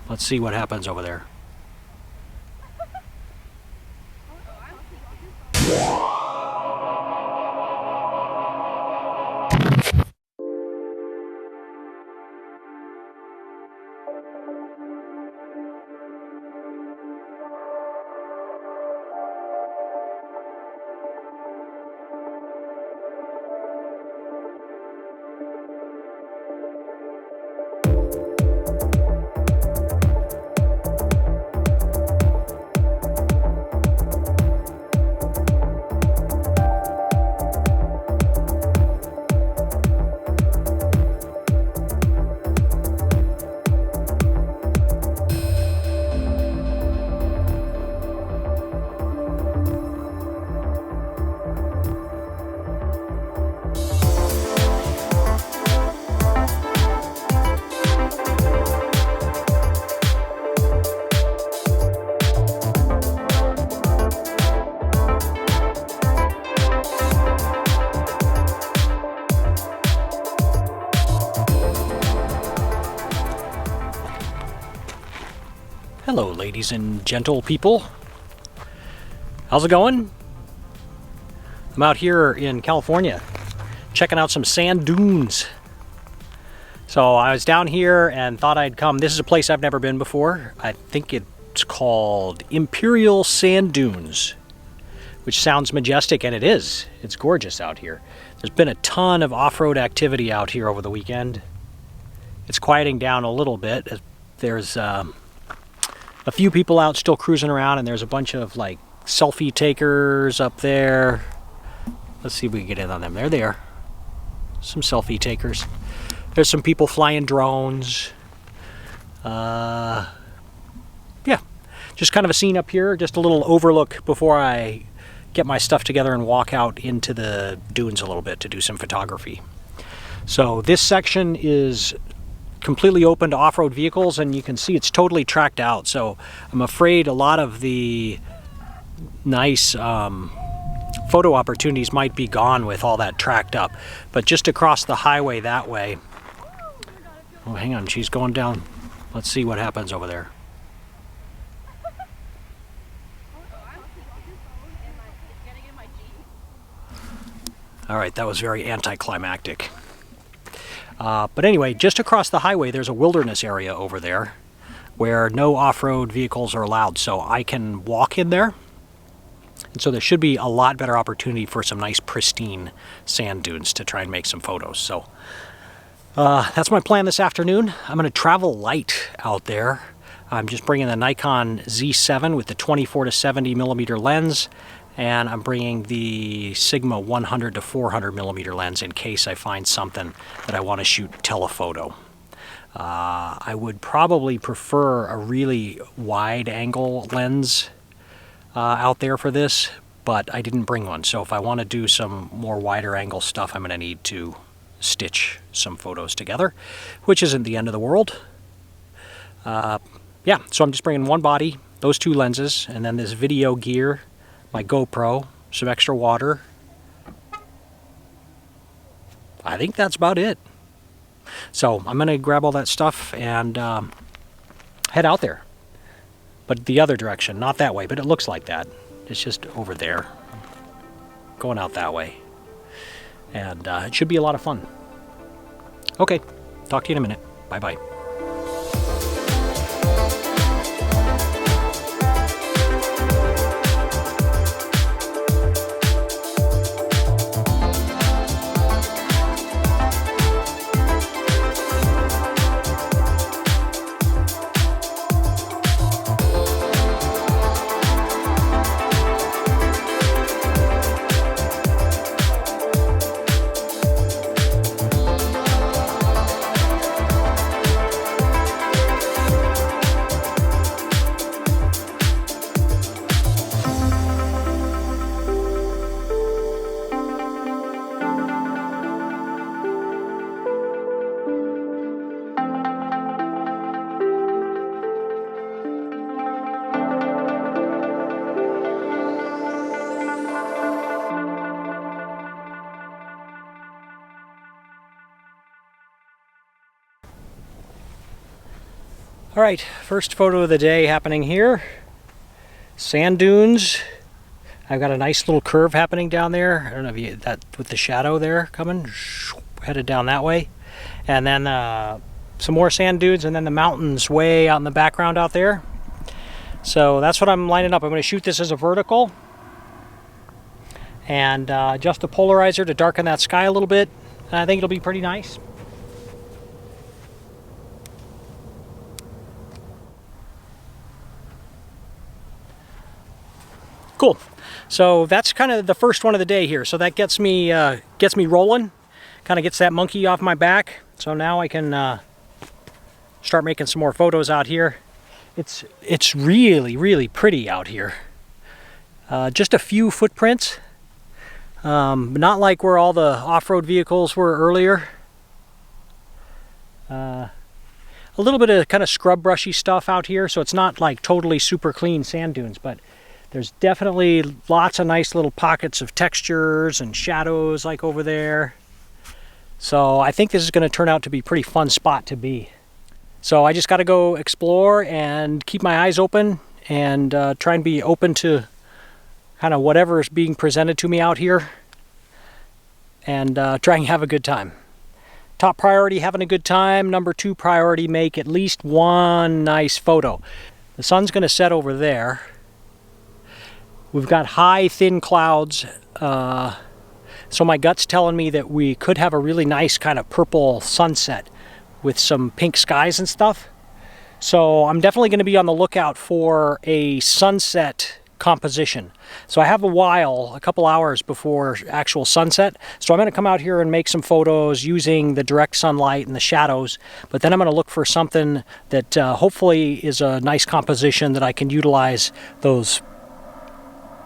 Let's see what happens over there. Hello, ladies and gentle people. How's it going? I'm out here in California checking out some sand dunes. So I was down here and thought I'd come. This is a place I've never been before. I think it's called Imperial Sand Dunes, which sounds majestic, and it is. It's gorgeous out here. There's been a ton of off-road activity out here over the weekend. It's quieting down a little bit. There's a few people out still cruising around, and there's a bunch of like selfie takers up there. Let's see if we can get in on them. There they are. Some selfie takers. There's some people flying drones. Yeah, just kind of a scene up here, just a little overlook before I get my stuff together and walk out into the dunes a little bit to do some photography. So this section is completely open to off-road vehicles, and you can see it's totally tracked out. So I'm afraid a lot of the nice photo opportunities might be gone with all that tracked up. But just across the highway that way, oh, hang on, she's going down. Let's see what happens over there. All right, that was very anticlimactic. But anyway, just across the highway, there's a wilderness area over there where no off-road vehicles are allowed. So I can walk in there. And so there should be a lot better opportunity for some nice pristine sand dunes to try and make some photos. So that's my plan this afternoon. I'm going to travel light out there. I'm just bringing the Nikon Z7 with the 24 to 70 millimeter lens. And I'm bringing the Sigma 100 to 400 millimeter lens in case I find something that I want to shoot telephoto. I would probably prefer a really wide angle lens out there for this, but I didn't bring one. So if I want to do some more wider angle stuff, I'm going to need to stitch some photos together, which isn't the end of the world. Yeah, so I'm just bringing one body, those two lenses, and then this video gear, my GoPro, some extra water. I think that's about it. So I'm going to grab all that stuff and head out there. But the other direction, not that way, but it looks like that. It's just over there, going out that way. And it should be a lot of fun. Okay, talk to you in a minute. Bye-bye. All right, first photo of the day happening here. Sand dunes. I've got a nice little curve happening down there. I don't know if you that with the shadow there coming, headed down that way, and then some more sand dunes, and then the mountains way out in the background out there. So that's what I'm lining up. I'm going to shoot this as a vertical, and adjust the polarizer to darken that sky a little bit. And I think it'll be pretty nice. Cool. So that's kind of the first one of the day here. So that gets me rolling, kind of gets that monkey off my back. So now I can start making some more photos out here. It's really pretty out here. Just a few footprints, not like where all the off-road vehicles were earlier. A little bit of kind of scrub brushy stuff out here, so it's not like totally super clean sand dunes, but there's definitely lots of nice little pockets of textures and shadows like over there. So I think this is going to turn out to be a pretty fun spot to be. So I just got to go explore and keep my eyes open and try and be open to kind of whatever is being presented to me out here, and try and have a good time. Top priority, having a good time. Number 2 priority, make at least one nice photo. The sun's going to set over there. We've got high, thin clouds, so my gut's telling me that we could have a really nice kind of purple sunset with some pink skies and stuff. So I'm definitely going to be on the lookout for a sunset composition. So I have a couple hours before actual sunset, so I'm going to come out here and make some photos using the direct sunlight and the shadows, but then I'm going to look for something that hopefully is a nice composition that I can utilize those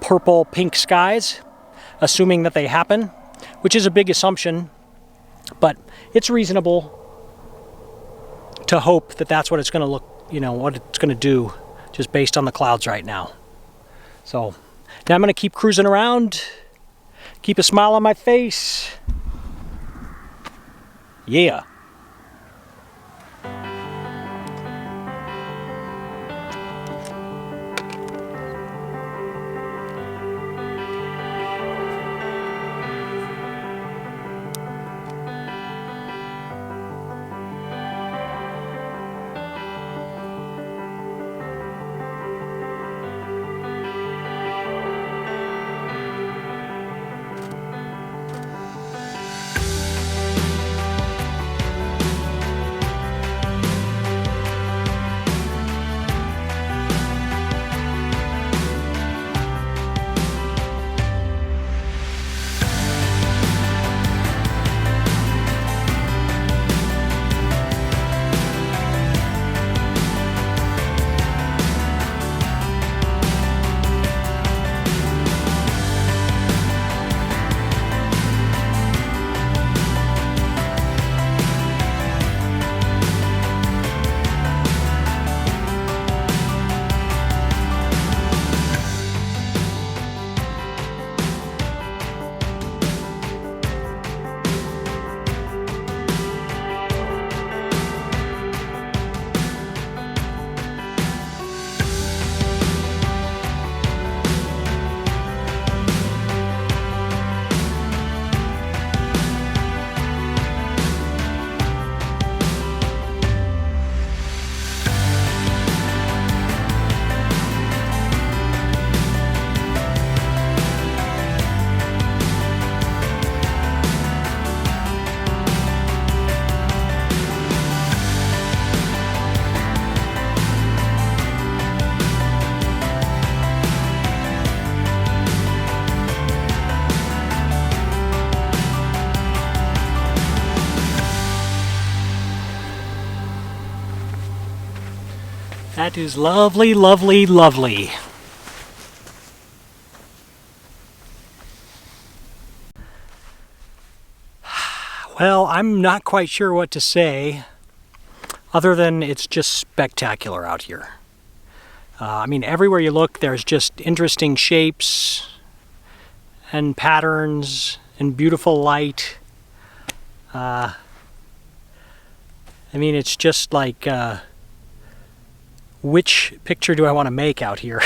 purple pink skies, assuming that they happen, which is a big assumption, but it's reasonable to hope that that's what it's going to look, what it's going to do just based on the clouds right now. So now I'm going to keep cruising around, keep a smile on my face. Yeah. That is lovely, lovely, lovely. Well, I'm not quite sure what to say other than it's just spectacular out here. I mean, everywhere you look, there's just interesting shapes and patterns and beautiful light. I mean, it's just like which picture do I want to make out here.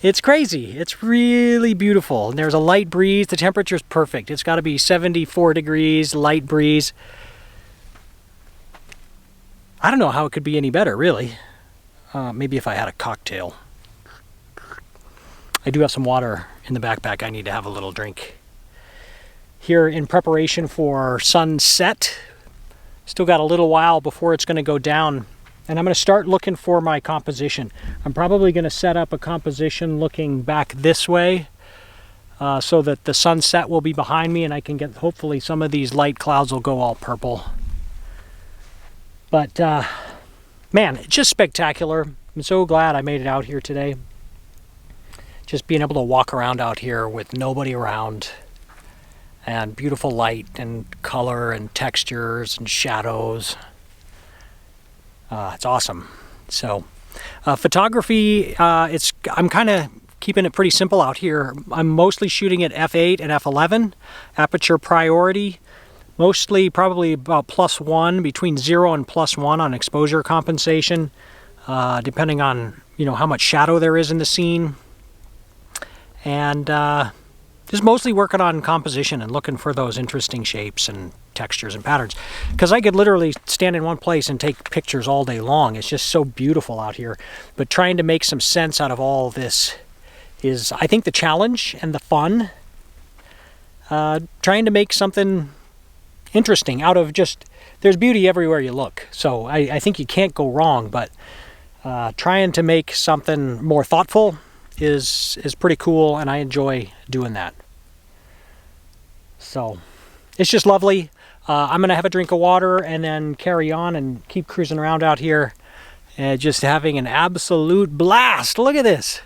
It's crazy. It's really beautiful. And there's a light breeze. The temperature's perfect. It's got to be 74 degrees, light breeze. I don't know how it could be any better, really. Maybe if I had a cocktail. I do have some water in the backpack. I need to have a little drink. Here in preparation for sunset. Still got a little while before it's going to go down. And I'm going to start looking for my composition. I'm probably going to set up a composition looking back this way so that the sunset will be behind me and I can get, hopefully some of these light clouds will go all purple. But man, it's just spectacular. I'm so glad I made it out here today. Just being able to walk around out here with nobody around and beautiful light and color and textures and shadows. It's awesome. So photography, I'm kind of keeping it pretty simple out here. I'm mostly shooting at f8 and f11 aperture priority, mostly probably about +1, between 0 and +1 on exposure compensation, depending on how much shadow there is in the scene, and just mostly working on composition and looking for those interesting shapes and textures and patterns, because I could literally stand in one place and take pictures all day long. It's just so beautiful out here, but trying to make some sense out of all this is, I think, the challenge and the fun. Trying to make something interesting out of just, there's beauty everywhere you look, so I think you can't go wrong, but trying to make something more thoughtful is pretty cool, and I enjoy doing that. So it's just lovely. I'm gonna have a drink of water and then carry on and keep cruising around out here, just having an absolute blast. Look at this.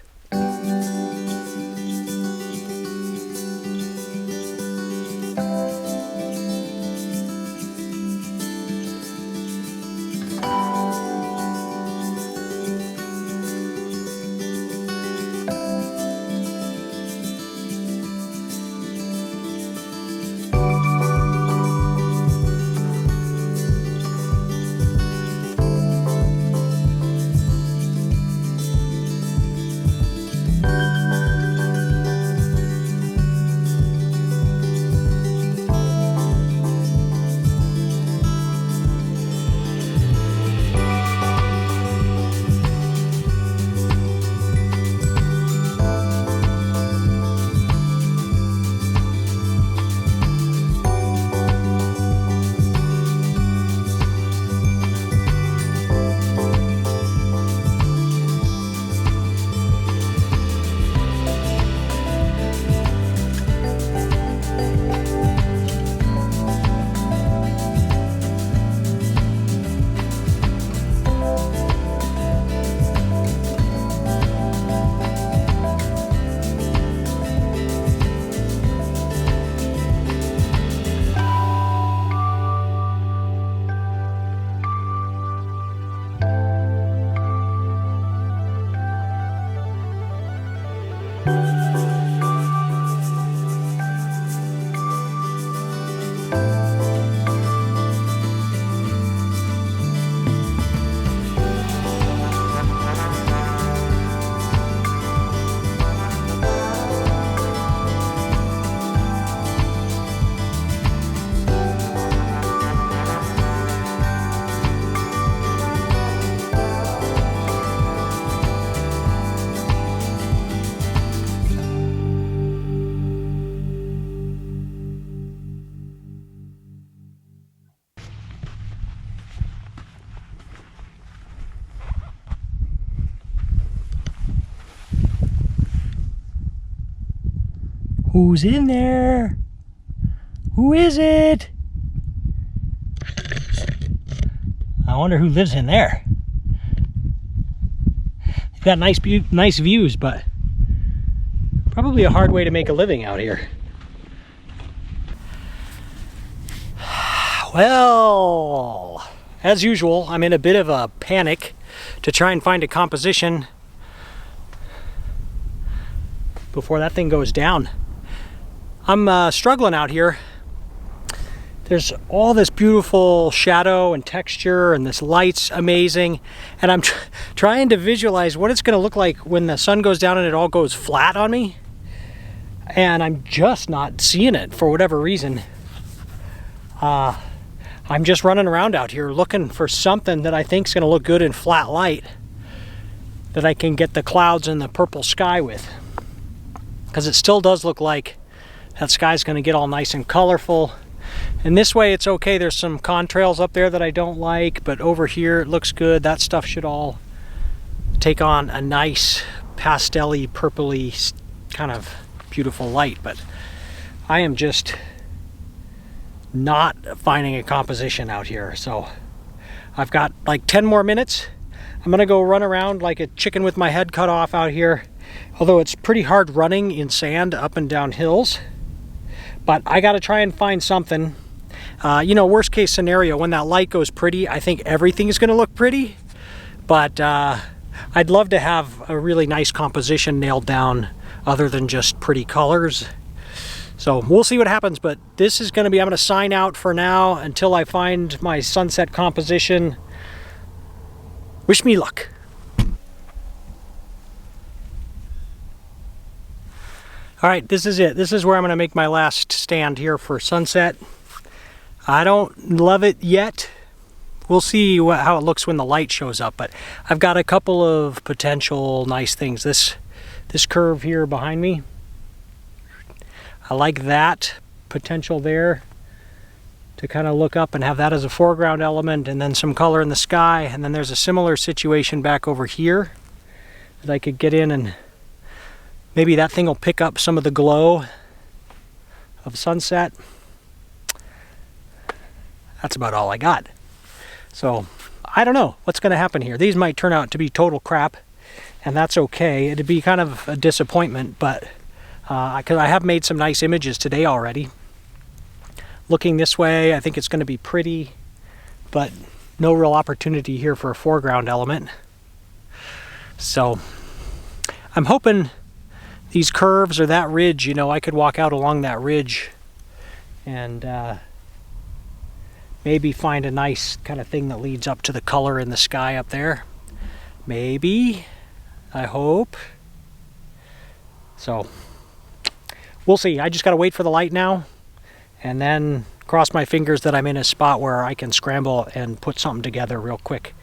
Who's in there? Who is it? I wonder who lives in there. They've got nice views, but probably a hard way to make a living out here. Well, as usual, I'm in a bit of a panic to try and find a composition before that thing goes down. I'm struggling out here. there's all this beautiful shadow and texture, and this light's amazing. And I'm trying to visualize what it's going to look like when the sun goes down and it all goes flat on me. And I'm just not seeing it for whatever reason. I'm just running around out here looking for something that I think is going to look good in flat light, that I can get the clouds and the purple sky with. Because it still does look like that sky's going to get all nice and colorful. And this way it's okay. There's some contrails up there that I don't like, but over here it looks good. That stuff should all take on a nice pastel-y, purpley kind of beautiful light. But I am just not finding a composition out here. So I've got like 10 more minutes. I'm gonna go run around like a chicken with my head cut off out here, although it's pretty hard running in sand up and down hills. But I gotta try and find something. You know, worst case scenario, when that light goes pretty, I think everything is gonna look pretty. But I'd love to have a really nice composition nailed down other than just pretty colors. So we'll see what happens, but this is going to be, I'm going to sign out for now until I find my sunset composition. Wish me luck. All right, this is it. This is where I'm going to make my last stand here for sunset. I don't love it yet. We'll see how it looks when the light shows up, but I've got a couple of potential nice things. This curve here behind me, I like that potential there to kind of look up and have that as a foreground element, and then some color in the sky. And then there's a similar situation back over here that I could get in, and maybe that thing will pick up some of the glow of sunset. That's about all I got. So I don't know what's going to happen here. These might turn out to be total crap, and that's okay. It'd be kind of a disappointment, but because I have made some nice images today already. Looking this way, I think it's going to be pretty, but no real opportunity here for a foreground element. So I'm hoping these curves or that ridge, you know, I could walk out along that ridge and maybe find a nice kind of thing that leads up to the color in the sky up there. Maybe, I hope. So we'll see. I just got to wait for the light now, and then cross my fingers that I'm in a spot where I can scramble and put something together real quick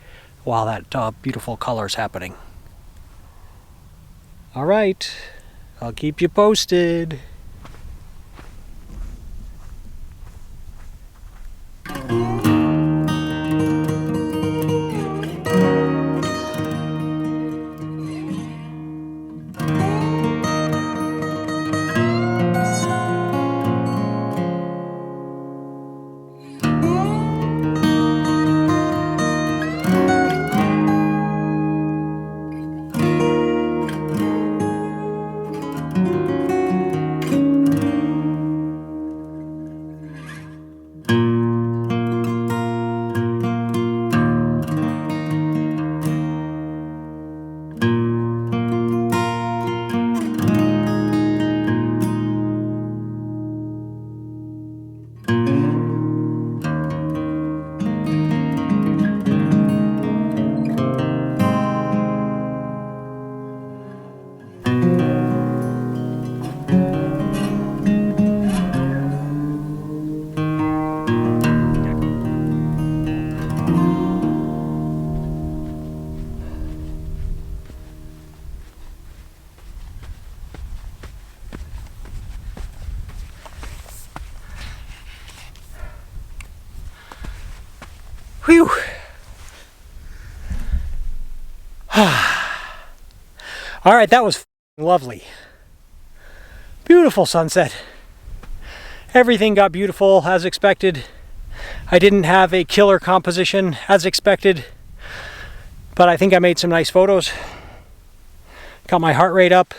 while that beautiful color is happening. All right, I'll keep you posted. Whew. All right, that was lovely. Beautiful sunset. Everything got beautiful as expected. I didn't have a killer composition as expected, but I think I made some nice photos. Got my heart rate up,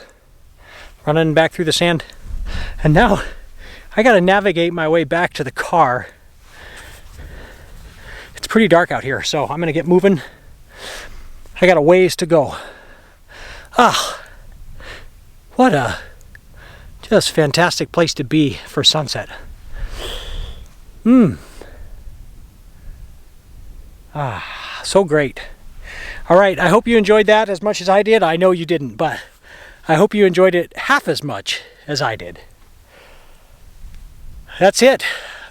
running back through the sand. And now I gotta navigate my way back to the car. It's pretty dark out here, so I'm gonna get moving. I got a ways to go. Ah, what a just fantastic place to be for sunset. So great. All right, I hope you enjoyed that as much as I did. I know you didn't, but I hope you enjoyed it half as much as I did. That's it.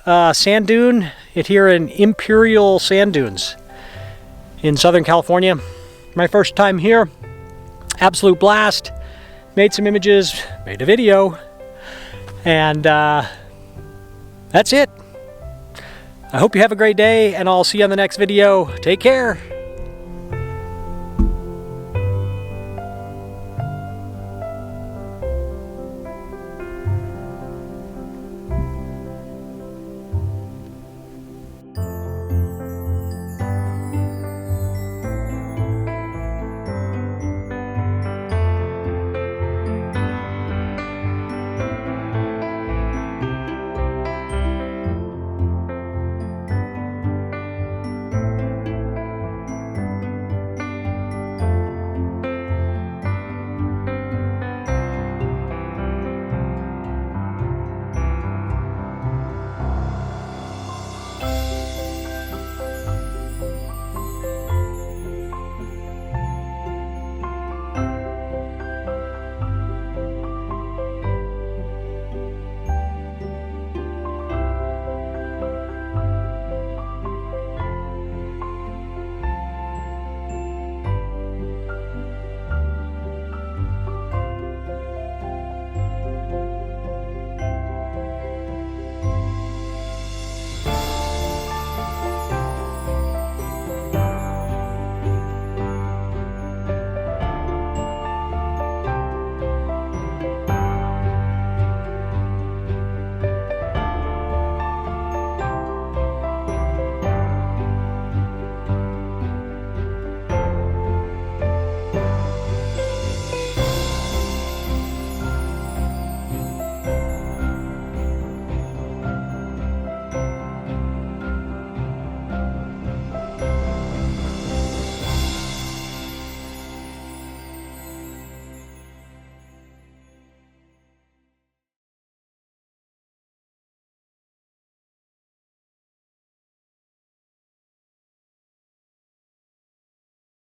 Sand dune here in Imperial Sand Dunes in Southern California. My first time here. Absolute blast. Made some images, made a video, and that's it. I hope you have a great day, and I'll see you on the next video. Take care.